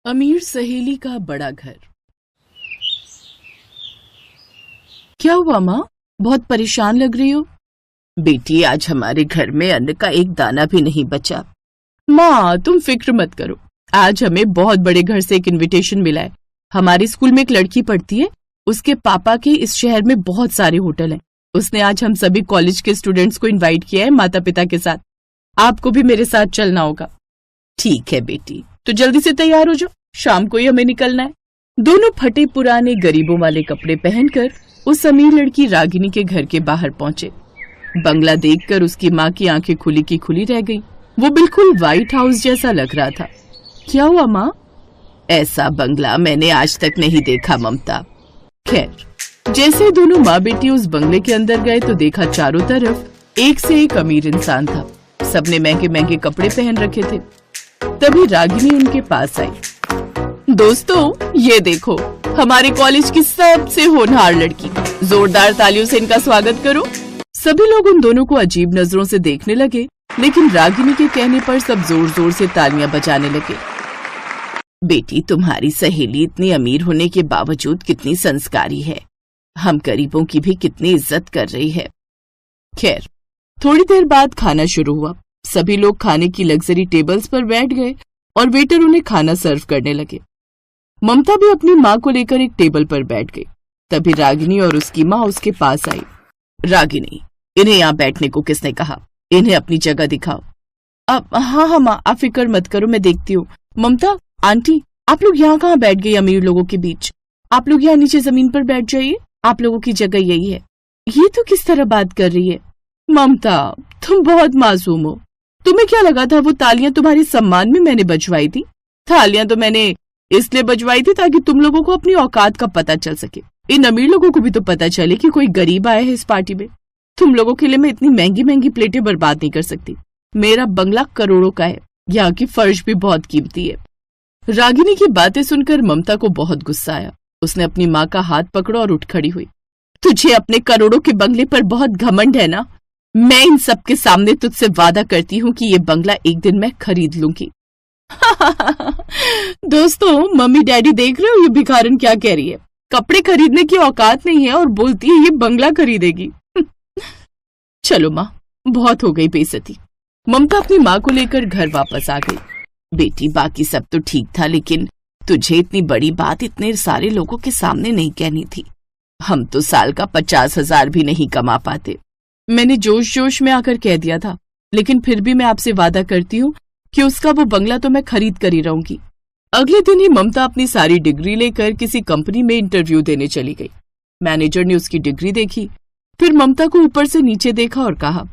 अमीर सहेली का बड़ा घर। क्या हुआ माँ, बहुत परेशान लग रही हो? बेटी, आज हमारे घर में अन्न का एक दाना भी नहीं बचा। माँ तुम फिक्र मत करो, आज हमें बहुत बड़े घर से एक इनविटेशन मिला है। हमारे स्कूल में एक लड़की पढ़ती है, उसके पापा के इस शहर में बहुत सारे होटल हैं। उसने आज हम सभी कॉलेज के स्टूडेंट्स को इनवाइट किया है माता पिता के साथ। आपको भी मेरे साथ चलना होगा। ठीक है बेटी, तो जल्दी से तैयार हो जाओ, शाम को ही हमें निकलना है। दोनों फटे पुराने गरीबों वाले कपड़े पहनकर उस अमीर लड़की रागिनी के घर के बाहर पहुंचे। बंगला देखकर उसकी माँ की आंखें खुली की खुली रह गईं। वो बिल्कुल व्हाइट हाउस जैसा लग रहा था। क्या हुआ माँ? ऐसा बंगला मैंने आज तक नहीं देखा ममता। खैर, जैसे दोनों माँ बेटी उस बंगले के अंदर गए तो देखा चारों तरफ एक से एक अमीर इंसान था। सबने महंगे महंगे कपड़े पहन रखे थे। तभी रागिनी उनके पास आई। दोस्तों, ये देखो हमारे कॉलेज की सबसे होनहार लड़की। जोरदार तालियों से इनका स्वागत करो। सभी लोग उन दोनों को अजीब नजरों से देखने लगे, लेकिन रागिनी के कहने पर सब जोर जोर से तालियां बजाने लगे। बेटी, तुम्हारी सहेली इतनी अमीर होने के बावजूद कितनी संस्कारी है। हम गरीबों की भी कितनी इज्जत कर रही है। खैर, थोड़ी देर बाद खाना शुरू हुआ। सभी लोग खाने की लग्जरी टेबल्स पर बैठ गए और वेटर उन्हें खाना सर्व करने लगे। ममता भी अपनी माँ को लेकर एक टेबल पर बैठ गई। तभी रागिनी और उसकी माँ उसके पास आई। रागिनी, इन्हें यहाँ बैठने को किसने कहा? इन्हें अपनी जगह दिखाओ। अब हाँ माँ, आप फिक्र मत करो, मैं देखती हूँ। ममता, आंटी, आप लोग यहाँ कहाँ बैठ गई अमीर लोगों के बीच? आप लोग यहाँ नीचे जमीन पर बैठ जाइए, आप लोगों की जगह यही है। ये तो किस तरह बात कर रही है? ममता, तुम बहुत मासूम हो। तुम्हें क्या लगा था वो तालियां तुम्हारे सम्मान में मैंने बजवाई थी? तालियां तो मैंने इसलिए बजवाई थी ताकि तुम लोगों को अपनी औकात का पता चल सके। इन अमीर लोगों को भी तो पता चले कि कोई गरीब आया है इस पार्टी में। तुम लोगों के लिए मैं इतनी महंगी महंगी प्लेटें बर्बाद नहीं कर सकती। मेरा बंगला करोड़ों का है, यहाँ की फर्श भी बहुत कीमती है। रागिनी की बातें सुनकर ममता को बहुत गुस्सा आया। उसने अपनी माँ का हाथ पकड़ा और उठ खड़ी हुई। तुझे अपने करोड़ों के बंगले पर बहुत घमंड है ना? मैं इन सब के सामने तुझसे वादा करती हूँ कि ये बंगला एक दिन मैं खरीद लूंगी। दोस्तों, मम्मी डैडी देख रहे हो ये भिखारन क्या कह रही है? कपड़े खरीदने की औकात नहीं है और बोलती है ये बंगला खरीदेगी। चलो माँ, बहुत हो गई बेइज्जती। ममता अपनी माँ को लेकर घर वापस आ गई। बेटी, बाकी सब तो ठीक था, लेकिन तुझे इतनी बड़ी बात इतने सारे लोगों के सामने नहीं कहनी थी। हम तो साल का 50,000 भी नहीं कमा पाते। मैंने जोश जोश में आकर कह दिया था, लेकिन फिर भी मैं आपसे वादा करती हूँ कि उसका वो बंगला तो मैं खरीद कर ही रहूंगी। अगले दिन ही ममता अपनी सारी डिग्री लेकर किसी कंपनी में इंटरव्यू देने चली गई। मैनेजर ने उसकी डिग्री देखी, फिर ममता को ऊपर से नीचे देखा और कहा,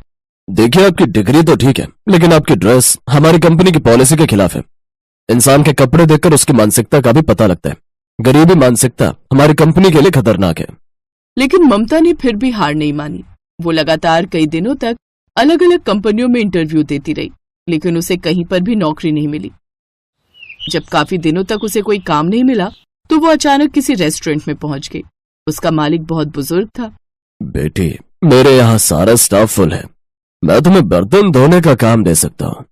देखिए, आपकी डिग्री तो ठीक है, लेकिन आपकी ड्रेस हमारी कंपनी की पॉलिसी के खिलाफ है। इंसान के कपड़े देखकर उसकी मानसिकता का भी पता लगता है। गरीबी मानसिकता हमारी कंपनी के लिए खतरनाक है। लेकिन ममता ने फिर भी हार नहीं मानी। वो लगातार कई दिनों तक अलग अलग कंपनियों में इंटरव्यू देती रही, लेकिन उसे कहीं पर भी नौकरी नहीं मिली। जब काफी दिनों तक उसे कोई काम नहीं मिला तो वो अचानक किसी रेस्टोरेंट में पहुंच गई। उसका मालिक बहुत बुजुर्ग था। बेटी, मेरे यहाँ सारा स्टाफ फुल है, मैं तुम्हें बर्तन धोने का काम दे सकता हूँ।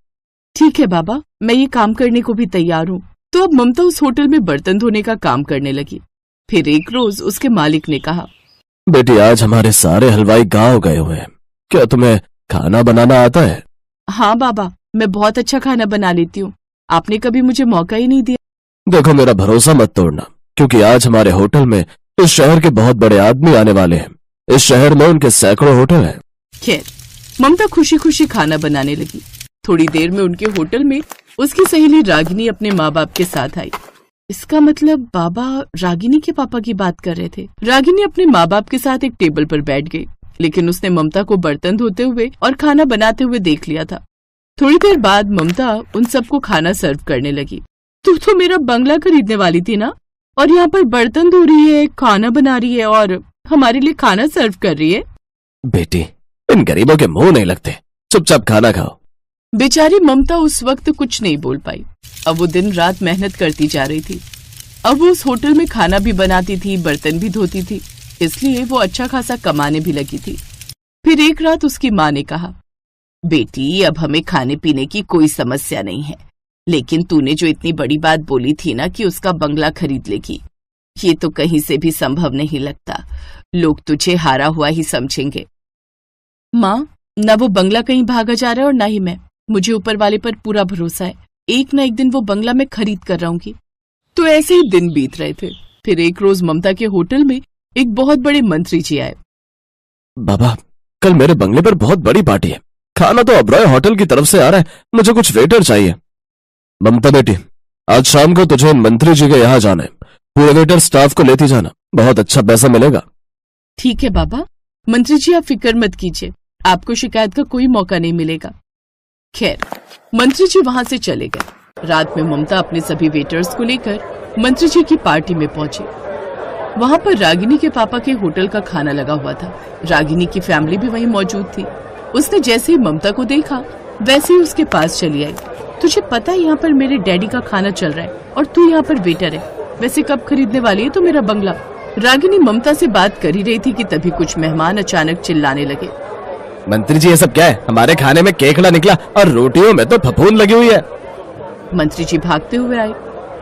ठीक है बाबा, मैं ये काम करने को भी तैयार हूँ। तो अब ममता उस होटल में बर्तन धोने का काम करने लगी। फिर एक रोज उसके मालिक ने कहा, बेटी, आज हमारे सारे हलवाई गाँव गए हुए हैं, क्या तुम्हें खाना बनाना आता है? हाँ बाबा, मैं बहुत अच्छा खाना बना लेती हूँ, आपने कभी मुझे मौका ही नहीं दिया। देखो, मेरा भरोसा मत तोड़ना, क्योंकि आज हमारे होटल में इस शहर के बहुत बड़े आदमी आने वाले हैं। इस शहर में उनके सैकड़ों होटल हैं। खैर, ममता खुशी खुशी खाना बनाने लगी। थोड़ी देर में उनके होटल में उसकी सहेली रागिनी अपने माँ बाप के साथ आई। इसका मतलब बाबा रागिनी के पापा की बात कर रहे थे। रागिनी अपने माँ बाप के साथ एक टेबल पर बैठ गई, लेकिन उसने ममता को बर्तन धोते हुए और खाना बनाते हुए देख लिया था। थोड़ी देर बाद ममता उन सबको खाना सर्व करने लगी। तू तो मेरा बंगला खरीदने वाली थी ना, और यहाँ पर बर्तन धो रही है, खाना बना रही है और हमारे लिए खाना सर्व कर रही है। बेटी, इन गरीबों के मुंह नहीं लगते, चुपचाप खाना खाओ। बेचारी ममता उस वक्त कुछ नहीं बोल पाई। अब वो दिन रात मेहनत करती जा रही थी। अब वो उस होटल में खाना भी बनाती थी, बर्तन भी धोती थी, इसलिए वो अच्छा खासा कमाने भी लगी थी। फिर फिर एक रात उसकी माँ ने कहा, बेटी अब हमें खाने पीने की कोई समस्या नहीं है, लेकिन तूने जो इतनी बड़ी बात बोली थी ना कि उसका बंगला खरीद लेगी, ये तो कहीं से भी संभव नहीं लगता। लोग तुझे हारा हुआ ही समझेंगे। माँ, न वो बंगला कहीं भागा जा रहा है और ना ही मैं। मुझे ऊपर वाले पर पूरा भरोसा है, एक ना एक दिन वो बंगला मैं खरीद कर रहूंगी। तो ऐसे ही दिन बीत रहे थे। फिर एक रोज ममता के होटल में एक बहुत बड़े मंत्री जी आए। बाबा, कल मेरे बंगले पर बहुत बड़ी पार्टी है। खाना तो ओबरॉय होटल की तरफ से आ रहा है, मुझे कुछ वेटर चाहिए। ममता बेटी, आज शाम को तुझे मंत्री जी के यहाँ जाना है। पूरे वेटर स्टाफ को लेती जाना, बहुत अच्छा पैसा मिलेगा। ठीक है बाबा। मंत्री जी, आप फिक्र मत कीजिए, आपको शिकायत का कोई मौका नहीं मिलेगा। खैर, मंत्री जी वहां से चले गए। रात में ममता अपने सभी वेटर्स को लेकर मंत्री जी की पार्टी में पहुंची। वहां पर रागिनी के पापा के होटल का खाना लगा हुआ था। रागिनी की फैमिली भी वहीं मौजूद थी। उसने जैसे ही ममता को देखा वैसे ही उसके पास चली आई। तुझे पता है यहाँ पर मेरे डैडी का खाना चल रहा है और तू यहाँ पर वेटर है। वैसे कब खरीदने वाली है तो मेरा बंगला? रागिनी ममता से बात कर ही रही थी कि तभी कुछ मेहमान अचानक चिल्लाने लगे, मंत्री जी, ये सब क्या है? हमारे खाने में केकड़ा निकला और रोटियों में तो फफूंद लगी हुई है। मंत्री जी भागते हुए आए।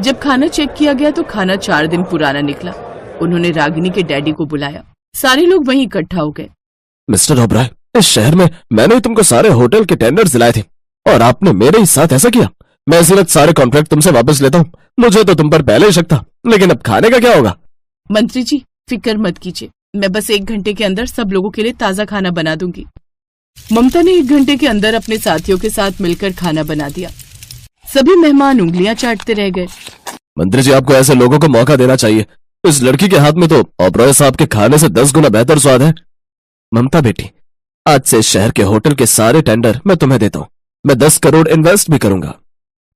जब खाना चेक किया गया तो खाना 4 दिन पुराना निकला। उन्होंने रागिनी के डैडी को बुलाया। सारे लोग वहीं इकट्ठा हो गए। मिस्टर ओबराय, इस शहर में मैंने तुमको सारे होटल के टेंडर्स दिलाए थे और आपने मेरे ही साथ ऐसा किया। मैं इसी वक्त सारे कॉन्ट्रैक्ट तुमसे वापस लेता हूँ। मुझे तो तुम पर पहले ही शक था, लेकिन अब खाने का क्या होगा? मंत्री जी, फिक्र मत कीजिए, मैं बस 1 घंटे के अंदर सब लोगों के लिए ताजा खाना बना दूंगी। ममता ने 1 घंटे के अंदर अपने साथियों के साथ मिलकर खाना बना दिया। सभी मेहमान उंगलियां चाटते रह गए। मंत्री जी, आपको ऐसे लोगों को मौका देना चाहिए। इस लड़की के हाथ में तो ओबरॉय साहब के खाने से 10 गुना बेहतर स्वाद है। ममता बेटी, आज से इस शहर के होटल के सारे टेंडर मैं तुम्हें देता हूँ। मैं 10 करोड़ इन्वेस्ट भी करूंगा।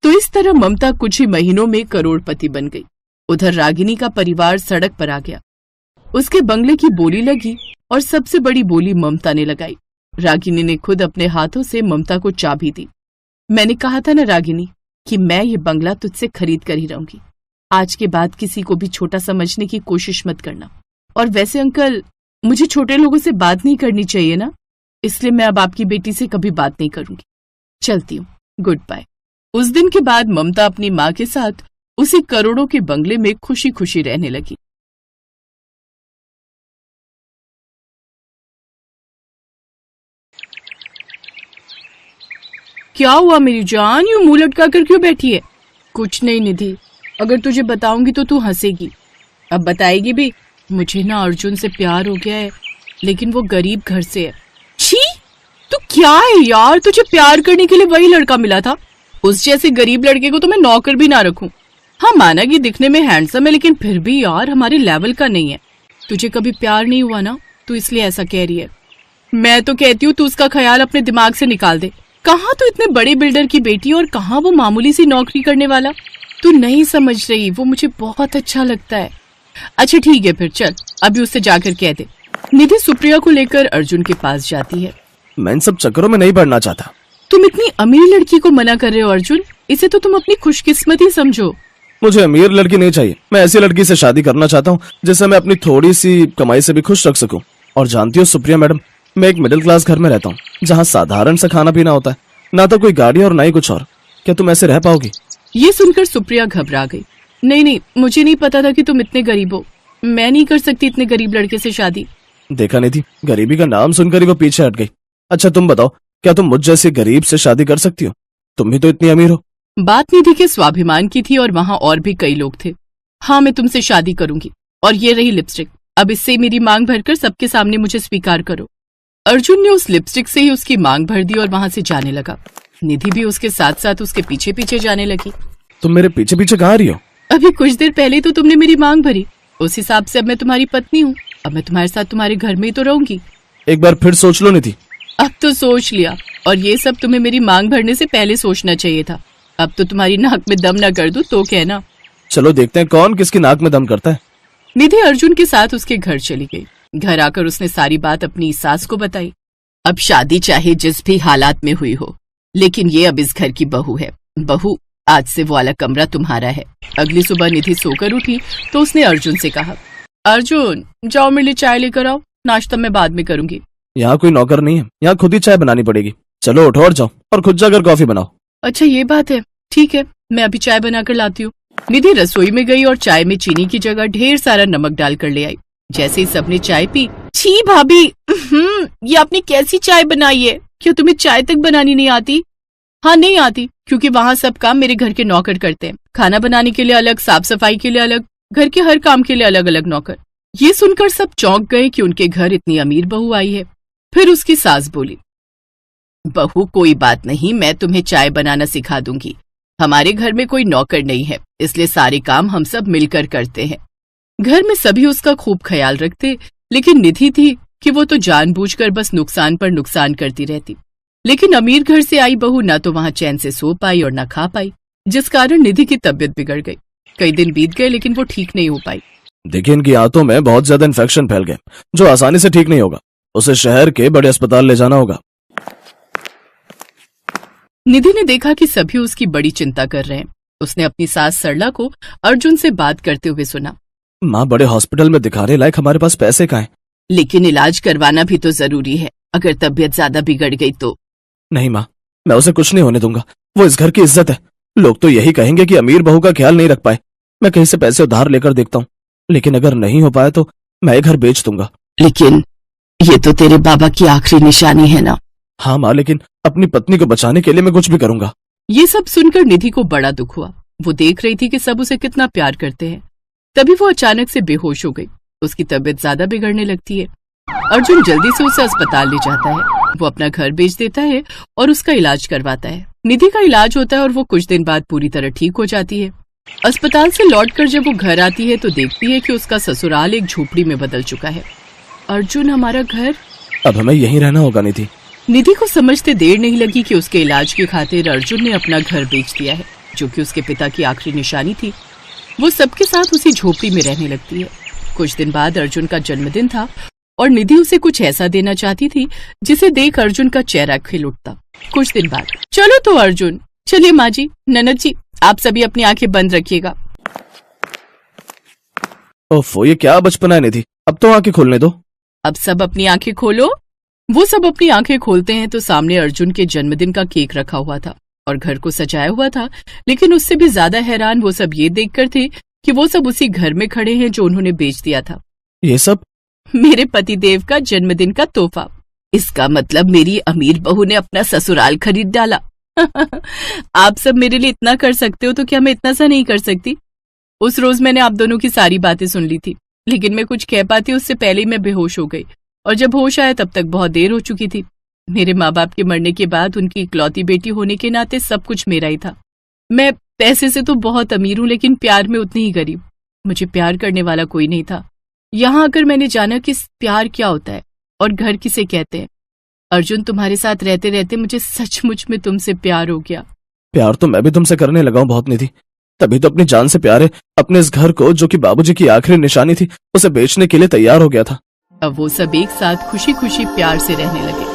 तो इस तरह ममता कुछ ही महीनों में करोड़पति बन गई। उधर रागिनी का परिवार सड़क पर आ गया। उसके बंगले की बोली लगी और सबसे बड़ी बोली ममता ने लगाई। रागिनी ने खुद अपने हाथों से ममता को चाबी दी। मैंने कहा था ना रागिनी कि मैं ये बंगला तुझसे खरीद कर ही रहूंगी। आज के बाद किसी को भी छोटा समझने की कोशिश मत करना। और वैसे अंकल, मुझे छोटे लोगों से बात नहीं करनी चाहिए ना, इसलिए मैं अब आपकी बेटी से कभी बात नहीं करूंगी। चलती हूँ, गुड बाय। उस दिन के बाद ममता अपनी माँ के साथ उसी करोड़ों के बंगले में खुशी खुशी रहने लगी। क्या हुआ मेरी जान, यूं मुंह लटका कर क्यों बैठी है? कुछ नहीं निधि, अगर तुझे बताऊंगी तो तू हंसेगी। अब बताएगी भी? मुझे ना अर्जुन से प्यार हो गया है, लेकिन वो गरीब घर से है। छी, तू क्या है यार, तुझे प्यार करने के लिए वही लड़का मिला था। उस जैसे गरीब लड़के को तो मैं नौकर भी ना रखूं। हाँ, माना कि दिखने में हैंडसम है, लेकिन फिर भी यार हमारे लेवल का नहीं है। तुझे कभी प्यार नहीं हुआ ना, तू इसलिए ऐसा कह रही है। मैं तो कहती हूँ तू उसका ख्याल अपने दिमाग से निकाल दे। कहाँ तो इतने बड़े बिल्डर की बेटी और कहाँ वो मामूली सी नौकरी करने वाला। तू नहीं समझ रही, वो मुझे बहुत अच्छा लगता है। अच्छा ठीक है फिर, चल अभी उससे जाकर कह दे। निधि सुप्रिया को लेकर अर्जुन के पास जाती है। मैं इन सब चक्करों में नहीं पड़ना चाहता। तुम इतनी अमीर लड़की को मना कर रहे हो अर्जुन, इसे तो तुम अपनी खुशकिस्मती समझो। मुझे अमीर लड़की नहीं चाहिए, मैं ऐसी लड़की से शादी करना चाहता हूँ जिससे मैं अपनी थोड़ी सी कमाई से भी खुश रख सकूं। और जानती हो सुप्रिया मैडम, मैं एक मिडिल क्लास घर में रहता हूँ जहाँ साधारण सा खाना पीना होता है, ना तो कोई गाड़ी और ना ही कुछ और। क्या तुम ऐसे रह पाओगी? ये सुनकर सुप्रिया घबरा गई। नहीं, मुझे नहीं पता था कि तुम इतने गरीब हो। मैं नहीं कर सकती इतने गरीब लड़के से शादी। देखा नहीं थी, गरीबी का नाम सुनकर ही वो पीछे हट गई। अच्छा तुम बताओ, क्या तुम मुझ जैसे गरीब से शादी कर सकती हो? तुम भी तो इतनी अमीर हो। बात निधि के स्वाभिमान की थी और वहाँ और भी कई लोग थे। हाँ, मैं तुमसे शादी करूंगी। और ये रही लिपस्टिक, अब इससे मेरी मांग भरकर सबके सामने मुझे स्वीकार करो। अर्जुन ने उस लिपस्टिक से ही उसकी मांग भर दी और वहां से जाने लगा। निधि भी उसके साथ साथ उसके पीछे पीछे जाने लगी। तुम मेरे पीछे पीछे कहाँ रही हो? अभी कुछ देर पहले तो तुमने मेरी मांग भरी, उस हिसाब से अब मैं तुम्हारी पत्नी हूँ। अब मैं तुम्हारे साथ तुम्हारे घर में ही तो रहूंगी। एक बार फिर सोच लो निधि। अब तो सोच लिया, और ये सब तुम्हें मेरी मांग भरने से पहले सोचना चाहिए था। अब तो तुम्हारी नाक में दम ना कर दूं तो कहना। चलो देखते हैं कौन किसकी नाक में दम करता है। निधि अर्जुन के साथ उसके घर चली गई। घर आकर उसने सारी बात अपनी सास को बताई। अब शादी चाहे जिस भी हालात में हुई हो, लेकिन ये अब इस घर की बहू है। बहू, आज से वो वाला कमरा तुम्हारा है। अगली सुबह निधि सोकर उठी तो उसने अर्जुन से कहा, अर्जुन जाओ मेरे लिए चाय लेकर आओ, नाश्ता मैं बाद में करूंगी। यहाँ कोई नौकर नहीं है, यहाँ खुद ही चाय बनानी पड़ेगी। चलो उठो और जाओ और खुद जाकर कॉफी बनाओ। अच्छा ये बात है, ठीक है, मैं अभी चाय बनाकर लाती हूँ। निधि रसोई में गई और चाय में चीनी की जगह ढेर सारा नमक डालकर ले आई। जैसे ही सबने चाय पी, छी भाभी, ये आपने कैसी चाय बनाई है? क्या तुम्हें चाय तक बनानी नहीं आती? हाँ नहीं आती, क्योंकि वहाँ सब काम मेरे घर के नौकर करते हैं। खाना बनाने के लिए अलग, साफ सफाई के लिए अलग, घर के हर काम के लिए अलग अलग नौकर। ये सुनकर सब चौंक गए कि उनके घर इतनी अमीर बहू आई है। फिर उसकी सास बोली, बहू कोई बात नहीं, मैं तुम्हें चाय बनाना सिखा दूंगी। हमारे घर में कोई नौकर नहीं है, इसलिए सारे काम हम सब मिलकर करते हैं। घर में सभी उसका खूब ख्याल रखते, लेकिन निधि थी कि वो तो जानबूझकर बस नुकसान पर नुकसान करती रहती। लेकिन अमीर घर से आई बहू ना तो वहां चैन से सो पाई और ना खा पाई, जिस कारण निधि की तबीयत बिगड़ गई। कई दिन बीत गए लेकिन वो ठीक नहीं हो पाई। देखिए, इनकी आंतों में बहुत ज्यादा इन्फेक्शन फैल गए, जो आसानी से ठीक नहीं होगा। उसे शहर के बड़े अस्पताल ले जाना होगा। निधि ने देखा कि सभी उसकी बड़ी चिंता कर रहे हैं। उसने अपनी सास सरला को अर्जुन से बात करते हुए सुना, माँ, बड़े हॉस्पिटल में दिखाने लायक हमारे पास पैसे कहाँ हैं? लेकिन इलाज करवाना भी तो जरूरी है, अगर तबीयत ज्यादा बिगड़ गई तो। नहीं माँ, मैं उसे कुछ नहीं होने दूंगा। वो इस घर की इज्जत है। लोग तो यही कहेंगे कि अमीर बहू का ख्याल नहीं रख पाए। मैं कहीं से पैसे उधार लेकर देखता हूँ, लेकिन अगर नहीं हो पाया तो मैं घर बेच दूंगा। लेकिन ये तो तेरे बाबा की आखिरी निशानी है ना। हाँ माँ, लेकिन अपनी पत्नी को बचाने के लिए मैं कुछ भी करूंगा। ये सब सुनकर निधि को बड़ा दुख हुआ। वो देख रही थी कि सब उसे कितना प्यार करते हैं। तभी वो अचानक से बेहोश हो गई। उसकी तबीयत ज्यादा बिगड़ने लगती है। अर्जुन जल्दी से उसे अस्पताल ले जाता है। वो अपना घर बेच देता है और उसका इलाज करवाता है। निधि का इलाज होता है और वो कुछ दिन बाद पूरी तरह ठीक हो जाती है। अस्पताल से लौटकर जब वो घर आती है तो देखती है कि उसका ससुराल एक झोपड़ी में बदल चुका है। अर्जुन, हमारा घर? अब हमें यहीं रहना होगा निधि। निधि को समझते देर नहीं लगी कि उसके इलाज की खातिर अर्जुन ने अपना घर बेच दिया है, जो कि उसके पिता की आखिरी निशानी थी। वो सबके साथ उसी झोपड़ी में रहने लगती है। कुछ दिन बाद अर्जुन का जन्मदिन था और निधि उसे कुछ ऐसा देना चाहती थी जिसे देख अर्जुन का चेहरा खिल उठता। कुछ दिन बाद, चलो तो अर्जुन, चलिए माँ जी, ननद जी, आप सभी अपनी आंखें बंद रखिएगा। ओफो, ये क्या बचपना है निधि, अब तो आंखें खोलने दो। अब सब अपनी आंखें खोलो। वो सब अपनी आंखें खोलते हैं तो सामने अर्जुन के जन्मदिन का केक रखा हुआ था और घर को सजाया हुआ था। लेकिन उससे भी ज्यादा हैरान वो सब ये देखकर थे कि वो सब उसी घर में खड़े हैं जो उन्होंने बेच दिया था। ये सब मेरे पतिदेव का जन्मदिन का तोहफा। इसका मतलब मेरी अमीर बहू ने अपना ससुराल खरीद डाला। आप सब मेरे लिए इतना कर सकते हो तो क्या मैं इतना सा नहीं कर सकती? उस रोज मैंने आप दोनों की सारी बातें सुन ली थी, लेकिन मैं कुछ कह पाती उससे पहले ही मैं बेहोश हो गई और जब होश आया तब तक बहुत देर हो चुकी थी। मेरे माँ बाप के मरने के बाद उनकी इकलौती बेटी होने के नाते सब कुछ मेरा ही था। मैं पैसे से तो बहुत अमीर हूँ, लेकिन प्यार में उतनी ही गरीब। मुझे प्यार करने वाला कोई नहीं था। यहाँ आकर मैंने जाना कि प्यार क्या होता है और घर किसे कहते हैं। अर्जुन, तुम्हारे साथ रहते रहते मुझे सचमुच में तुमसे प्यार हो गया। प्यार तो मैं भी तुमसे करने लगा हूँ बहुत निधि, तभी तो अपनी जान से प्यारे अपने इस घर को, जो कि बाबूजी की आखिरी निशानी थी, उसे बेचने के लिए तैयार हो गया था। अब वो सब एक साथ खुशी खुशी प्यार से रहने लगे।